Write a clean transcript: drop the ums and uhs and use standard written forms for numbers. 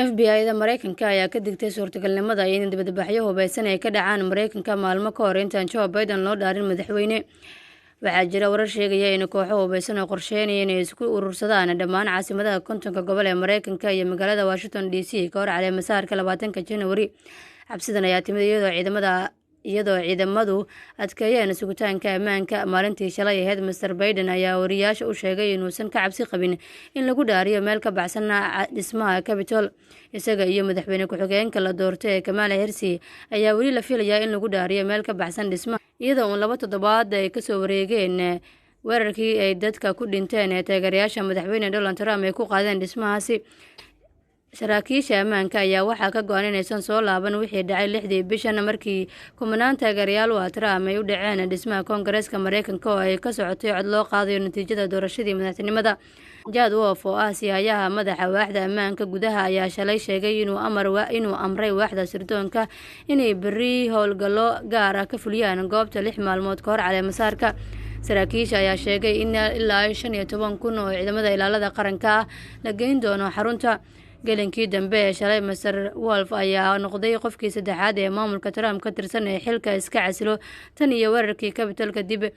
FBI-da Mareykanka ayaa ka digtay suurtagalnimada in dibadbaxyo hubeysan ay ka dhacaan Mareykanka maalmo ka hor intaan Joe Biden loo dhaarin madaxweyne. Waxaa jira warar sheegaya in kooxo hubeysan oo qorsheynaya inay isku urursadaan dhammaan caasimadaha kontonka gobol ee Mareykanka iyo magaalada Washington DC ka hor caleemasaarka 20 January. Cabsidan ayaa timid iyadoo ciidamadu adkeeyeen sugitaanka ammaanka. Maalintii shalay ahayd, Mr. Biden ayaa wariyaasha u sheegay inuusan ka cabsi qabin in lagu dhaariyo meel ka baxsan dhismaha Capitol. Isaga iyo madaxweyne ku-xigeenka la doortay ee Kamala Harris ayaa weli la filayaa in lagu dhaariyo meel ka baxsan dhismaha, iyadoo 2 toddobaad ay kasoo wareegeen weerarkii ay dadka ku dhinteen ee taageerayaasha madaxweyne Donald Trump ay ku qaadeen dhismahaasi. Saraakiisha ammaanka ayaa waxaa ka go'an inaysan soo laaban wixii dhacay 6dii bishan markii kumanaan taageerayaal u Trump ay u dhaceen dhismaha Koongareeska Mareykanka oo ay ka socotay cod loo qaadayo natiijada doorashadii madaxtinimada. Judd Wolf oo ah siyaasadaha madaxa waaxda ammaanka gudaha ayaa shalay sheegay inuu amray waaxda sirdoonka inay berri howlgallo gaar ah ka fuliyaan goobta 6 maalmood ka hor caleemasaarka. Saraakiisha ayaa sheegay in ilaa 15,000 oo ciidamada ilaalada qaranka ah la geyn doono xarunta. Gelinkii dambe ee shalay, Mr. Wolf ayaa noqday qofkii saddexaad ee maamulka Trump ka tirsan ee xilka iska casilo tan iyo weerarkii Capitol kadib.